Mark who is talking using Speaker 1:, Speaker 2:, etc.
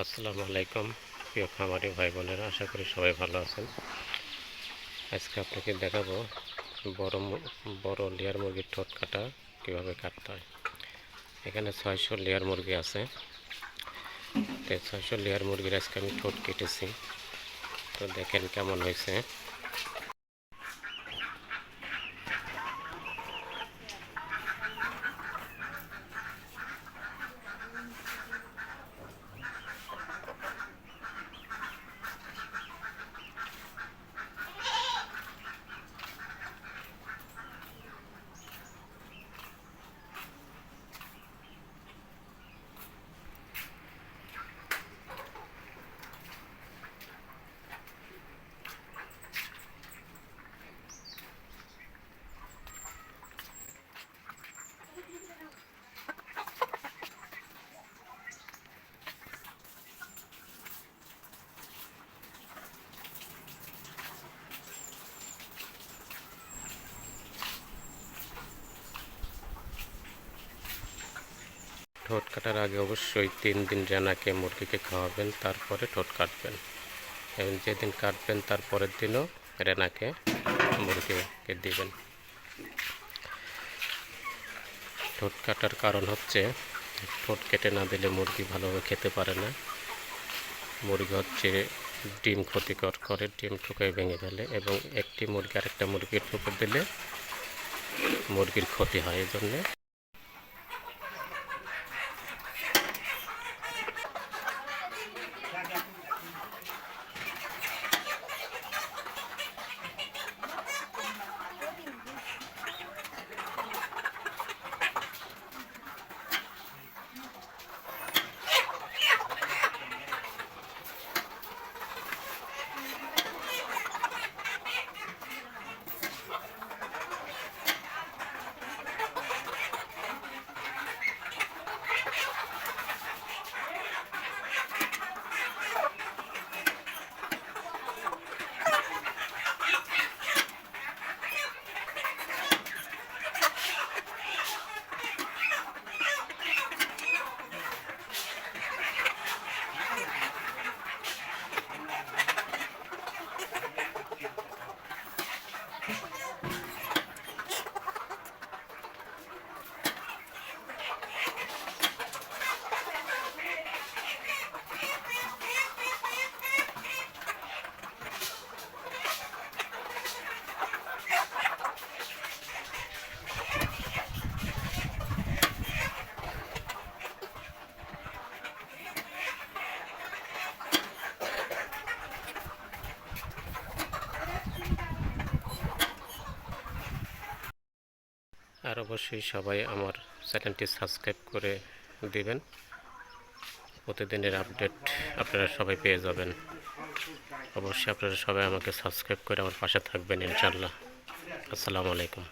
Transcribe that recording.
Speaker 1: আসসালামু আলাইকুম প্রিয় খামারি ভাই বোনেরা, আশা করি সবাই ভালো আছেন। আজকে আপনাকে দেখাবো বড় বড় লেয়ার মুরগির ঠোঁট কাটা কীভাবে কাটতে হয়। এখানে 600 লেয়ার মুরগি আছে। তো 600 লেয়ার মুরগির আজকে আমি ঠোঁট কেটেছি, তো দেখেন কেমন হয়েছে। ঠোঁট কাটার আগে অবশ্যই 3 দিন রেনাকে মুরগিকে খাওয়াবেন, তারপরে ঠোঁট কাটবেন। এবং যেদিন কাটবেন তার পরের দিনও রেনাকে মুরগিকে দিবেন। ঠোঁট কাটার কারণ হচ্ছে, ঠোঁট কেটে না দিলে মুরগি ভালোভাবে খেতে পারে না। মুরগি হচ্ছে ডিম ক্ষতিকর করে, ডিম ঠুকে ভেঙে ফেলে, এবং একটি মুরগি আরেকটা মুরগির ঠুকে দিলে মুরগির ক্ষতি হয়। এই জন্যে আর অবশ্যই সবাই আমার চ্যানেলটি সাবস্ক্রাইব করে দিবেন। প্রতিদিনের আপডেট আপনারা সবাই পেয়ে যাবেন। অবশ্যই আপনারা সবাই আমাকে সাবস্ক্রাইব করে আমার পাশে থাকবেন ইনশাআল্লাহ। আসসালামু আলাইকুম।